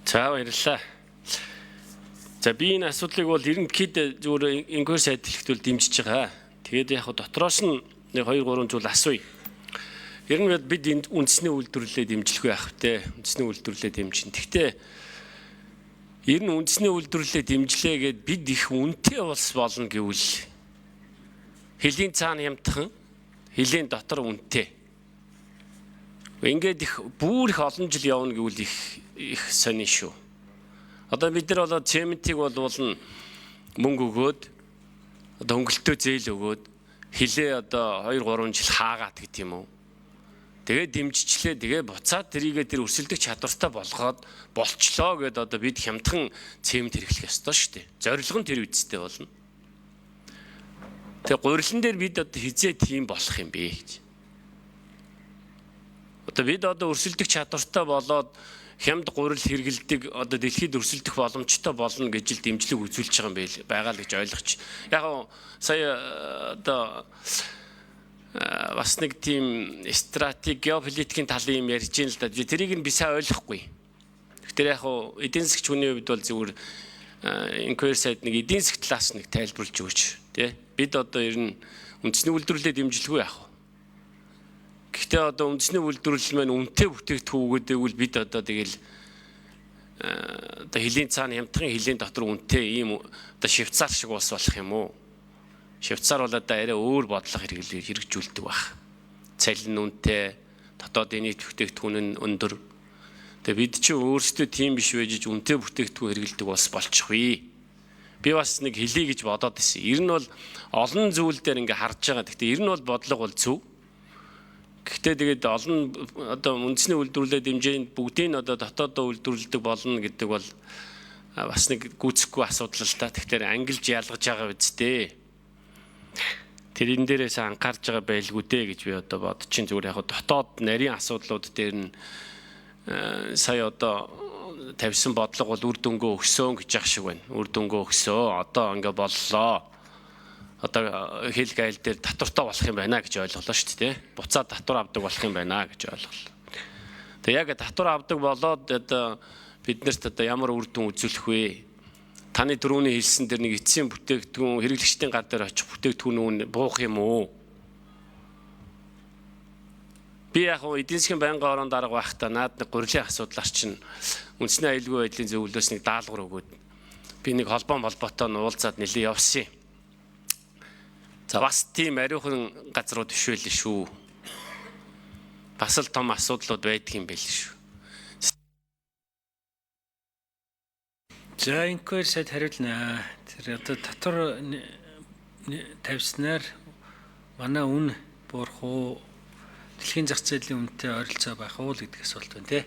За баярлалаа. За би энэ асуудлыг бол ерөнхийдөө зүгээр инквайри сайд хэлэхдээ дэмжиж байгаа. Тэгээд яг дотроос нь 2-3 зүйл асууя. Ер нь бид энд үндэсний үйлдвэрлэлээ дэмжлэх байх вэ? Үндэсний үйлдвэрлэлээ дэмжин. Гэхдээ ер нь үндэсний үйлдвэрлэлээ дэмжлээ гэд бид их үнэтэй улс болно гэвэл хэлийн цаана хямдхан, хэлийн дотор үнэтэй. Ингээд их бүр их олон жил явна гэвэл их сонин шүү. Одоо бид нар болоод цементийг болуулна мөнгө өгөөд одоо хөнгөлөлтөө зээл өгөөд хилээ одоо 2-3 жил хаагаад гэдэг юм уу. Тэгээд дэмжичлээ тэгээ буцаад тэрийгээ тэр өрсөлдөх чадвартай болгоод болчлоо гэд одоо бид хямдхан цемент хэрэглэх ёстой шүү дээ. Зорилго нь тэр үсттэй болно. Тэгээ гурилан дээр бид одоо хизээ тийм болох юм бэ гэж. Одоо бид одоо өрсөлдөх чадвартай болоод хямд гурил хэрэгэлдэг одоо дэлхийд өрсөлдөх боломжтой болно гэж л дэмжлэг үзүүлж байгаа л гэж ойлгоч. Яг сая одоо бас нэг тийм стратеги геополитикийн талын юм ярьж байна л да. Тэрийг нь би сайн ойлгохгүй. Тэгэхээр яг эдийн засгч хүний хувьд бол зөвхөн инквайри сайд нэг эдийн засгийн талаас нэг тайлбарлаж өгч тий. Бид одоо ер нь үндэсний үйлдвэрлэлээ дэмжлэгүй яах вэ? Гэхдээ одоо үндэсний үйлдвэрлэл маань үнэтэй бүтээгдэхүүн өгөөдөгөл бид одоо тэгэл одоо хэлийн цаана хямдхан хэлийн дотор үнэтэй ийм одоо Швейцар шиг улс болох юм уу? Швейцар бол одоо арай өөр бодлого хэрэгжүүлдэг баг. Цалин үнэтэй, дотоодын нийт бүтээгдэхүүн нь өндөр. Тэгээ бид чи өөрсдөө тийм биш байж үнэтэй бүтээгдэхүүн хэрэглэдэг улс болчихвээ. Би бас нэг хэлье гэж бодоод байсан. Ер нь бол олон зүйл дээр ингээ харж байгаа. Гэхдээ ер нь бол бодлого бол зөв. Гэхдээ тэгээд олон одоо үндэсний үйлдвэрлэлээ дэмжээнд бүгдийг нь одоо дотоодоо үйлдвэрлэдэг болно гэдэг бол бас нэг гүйцэхгүй асуудал л та. Тэгэхээр ангилж ялгаж байгаа үсттэй. Тэр энэ дээрээс анхаарж байгаа байлгүй дээ гэж би одоо бодчих. Зүгээр яг дотоод нарийн асуудлууд дээр нь сая одоо тавьсан бодлого бол үр дүнгөө өгсөн гэж яах шиг байна. Үр дүнгөө өгсөө. Одоо ингээ боллоо. Одоо хэл гайл дээр татвартай болох юм байна гэж ойлголоо шүү дээ. Буцаад татвар авдаг болох юм байна гэж ойлголоо. Тэгээ яг татвар авдаг болоод одоо биднэрт одоо ямар үр дүн үзүүлэх вэ? Таны дөрөвний хэлсэн дээр нэг эцсийн бүтээгдэхүүн хэрэглэгчдийн гар дээр очих бүтээгдэхүүн буух юм уу? Би яг эдийн засгийн байнгын орон дарга байхдаа наад нэг гурилын асуудлаар чинь үндэсний аюулгүй байдлын зөвлөлөөс нэг даалгавар өгөөд би нэг холбоотой уулзаад нэлээ явсан. За бас тийм ариухан газрууд биш байл шүү. Бас л том асуудлууд байдаг юм байл шүү. За инквайри сайд хариулна. Тэр одоо татвар тавьснаар манай үн буурах уу? Дэлхийн зах зээлийн үнэтэй ойролцоо байх уу гэдэг асуулт байна тий.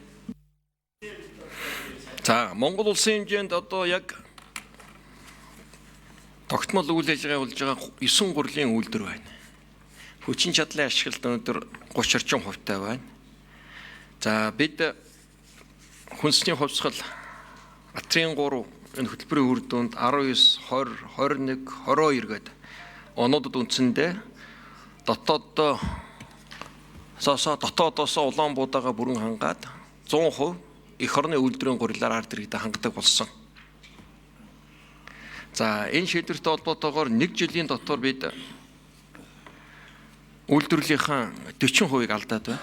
За Монгол улсын хэмжээнд одоо яг тогтмол үйл ажиллагаа болж байгаа 9 гурилын үйлдвэр байна. Хүчин чадлын ашиглалт өнөөдөр 30% байна. За бид хүнсний хувьсгал Атрийн 3 энэ хөтөлбөрийн үр дүнд 19, 20, 21, 22 гэдэг онуудад үндсэндээ дотоодоос Улаанбуудаагаа бүрэн хангаад 100% эх орны үйлдвэрийн гурилаар ард иргэдэд хангадаг болсон. За энэ шийдвэртэй холбоотойгоор 1 жилийн дотор бид үйлдвэрлэлийнхаа 40% алдаад байна.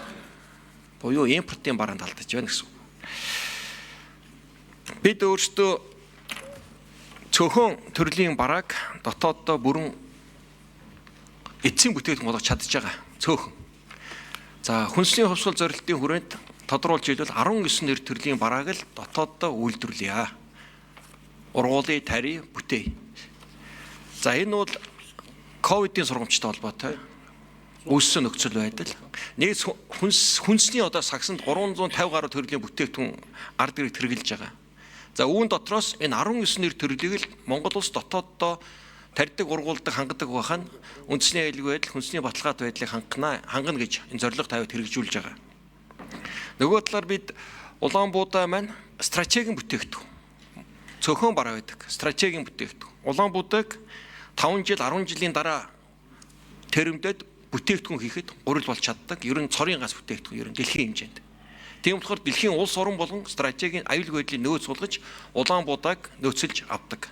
Буюу импортын бараанд алдаж байна гэсэн. Бид өөрсдөө цөөхөн төрлийн барааг дотооддоо бүрэн эцсийн бүтээгдэхүүн болгож чадж байгаа. Цөөхөн. За хүнсний хувьсгал зорилтын хүрээнд тодруулж хэлбэл 19 төрлийн барааг л дотооддоо үйлдвэрлэе. Ургуулын тари бүтээй. За энэ бол ковидын сургамжтай холбоотой үүссэн нөхцөл байдал. Нэг хүнсний одоо сагсанд 350 гаруй төрлийн бүтээгдэхүүн ард иргэд хэрэгжилж байгаа. За үүн дотроос энэ 19 төрлийг л Монгол улс дотооддоо тарьдаг, ургуулдаг, хангадаг байх нь үндэсний аюулгүй байдал, хүнсний баталгаат байдлыг хангана гэж энэ зорилго тавиад хэрэгжүүлж байгаа. Нөгөө талаар бид Улаанбуудаа маань стратегийн бүтээгдэхүүн цөөхөн бараа байдаг. Стратегийн бүтээгдэхүүн. Улаанбуудааг 5 жил, 10 жилийн дараа тэрэмдэд бүтээгдэхүүн хийхэд гурил болж чаддаг. Ер нь цорын газ бүтээгдэхүүн ер нь дэлхийн хэмжээнд. Тийм болохоор дэлхийн улс орон болон стратегийн аюулгүй байдлыг нөөц суулгаж Улаанбуудыг нөөцөлж авдаг.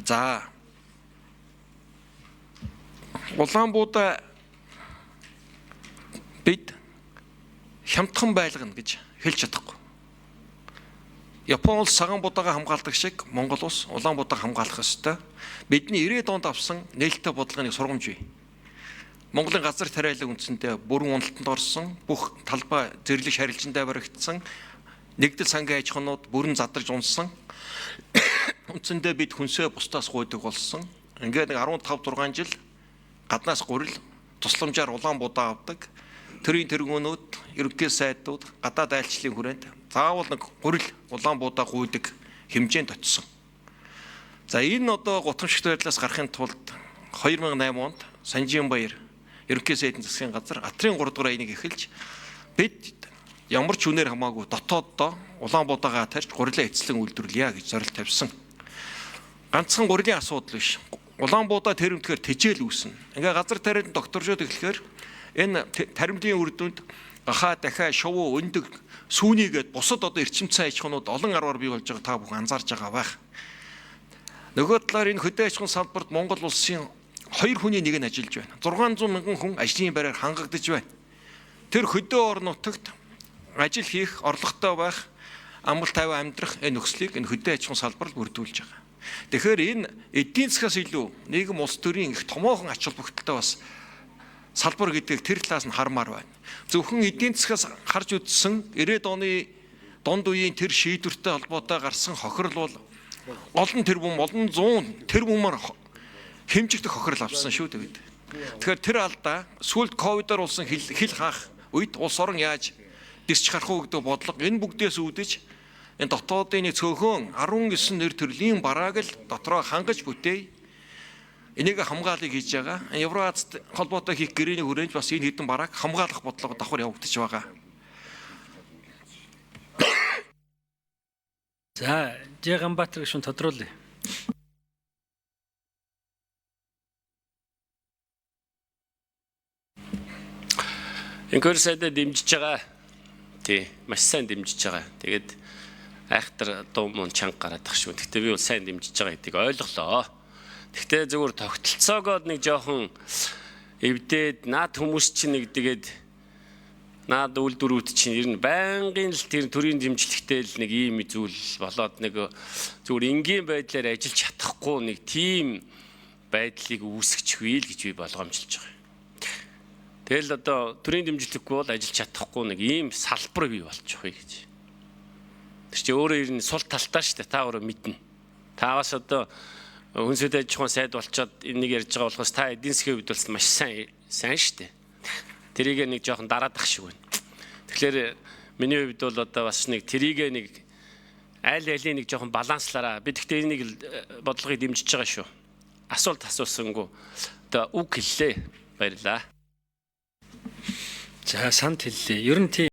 За Улаанбуудаа бид хямдхан байлгана гэж хэлж чадахгүй. Япон улс цагаан будаагаа хамгаалдаг шиг Монгол улс Улаанбуудаа хамгаалах ёстой. Бидний 90-ад онд авсан нээлттэй бодлогын сургамж бий. Монголын газар тариалан үндсэндээ бүрэн уналтанд орсон, бүх талбай зэрлэг шарилжиндээ баригдсан, нэгдэл сангийн аж ахуйнууд бүрэн задарж унсан. Үндсэндээ бид хүнсээ бусдаас гуйдаг болсон. Ингээд 15-6 жил гаднаас гурил тусламжаар Улаанбуудаа авдаг. Төрийн тэргүүнүүд, ерөнхий сайдууд, гадаад айлчлалын хүрээнд заавал нэг гурил Улаанбуудаа гуйдаг хэмжээнд очсон. За энэ одоо гутамшигт байдлаас гарахын тулд 2008 онд Санжинбаяр ерөнхий сайдын засгийн газар Атрын 3 дугаар айныг эхэлж бид ямар ч үнээр хамаагүй дотооддоо Улаанбуудаагаа тарьж гурилаа эцлэн үйлдвэрлэе гэж зорилт тавьсан. Ганцхан гурилын асуудал биш. Улаанбуудаа тэрэмтгэхээр тэжээл үүснэ. Ингээ газар тариалан докторжоод эхлэхээр энэ таримдын үр дүнд гахаа дахиа шувуу өндөг сүүнийгээд бусад одоо эрчимцэн аж ахуйнууд олон аргаар бий болж байгаа та бүхэн анзаарж байгаа байх. Нөгөө талаар энэ хөдөө аж ахуйн салбарт Монгол улсын 2 хүний нэг нь ажиллаж байна. 600 мянган хүн ажлын байраар хангагдж байна. Тэр хөдөө орон нутагт ажил хийх, орлоготой байх, амгалт тайван амьдрах энэ нөхцөлийг энэ хөдөө аж ахуйн салбарт бүрдүүлж байгаа. Тэгэхээр энэ эдийн засгаас илүү нийгэм улс төрийн их томоохон ач холбогдолтой бас салбар гэдгийг тэр талаас нь хармаар байна. Зөвхөн эдийн засгаас харж үзсэн 90-ад оны дунд үеийн тэр шийдвэртэй холбоотой гарсан хохирол бол олон тэрбум, олон зуун тэрбумаар хэмжигдэх хохирол авсан шүү дээ. Тэгэхээр тэр алдаа сүүлд ковидоор улсан хил хаах үед улс орон яаж дисч гарах уу гэдэг бодлого энэ бүгдээс үүдэж энэ дотоодын цөөхөн 19 нэр төрлийн барааг л дотроо хангаж бүтээе. Энийг хамгаалыг хийж байгаа. Евразид холбоотой хийх гэрээний хүрээнд бас энэ хэдэн барааг хамгаалах бодлого давхар явагдаж байгаа. За, Жиганбаатар гүшүүн тодруулъя. Ингээр сайдаа дэмжиж байгаа. Тий, маш сайн дэмжиж байгаа. Тэгээд айхтар дуу мөн чанга гараад ах шүү. Гэхдээ би бол сайн дэмжиж байгаа гэдгийг ойлголоо. Гэхдээ зөвхөн тогтолцоогоо нэг жоохон эвдээд наад хүмүүс чинь нэг тэгээд наад үйлдвэрүүд чинь ер нь байнгын л тэр төрийн дэмжлэгтэй л нэг ийм зүйл болоод нэг зөвхөн энгийн байдлаар ажиллаж чадахгүй нэг тийм байдлыг үүсгэчихвээ л гэж би болгоомжлож байгаа. Тэгэл одоо төрийн дэмжлэггүй бол ажиллаж чадахгүй нэг ийм салбар бий болчих вэ гэж. Тэр чинь өөрөө ер нь сул талтаа шүү дээ. Та өөрөө мэднэ. Таавас одоо хүнсэд аж ахуйн сайд болчоод энийг ярьж байгаа болохоос та эдийн засгийн хувьд бол маш сайн шүү дээ. Тэрийг нэг жоохон дараад ах шиг байна. Тэгэхээр миний хувьд бол одоо бас нэг тэрийг нэг алийг нэг жоохон баланслаараа би гэхдээ энийг бодлогыг дэмжиж байгаа шүү. Асуулт асуусангүй одоо үг хэллээ. Баярлаа. За, санд хэллээ. Ер нь тийм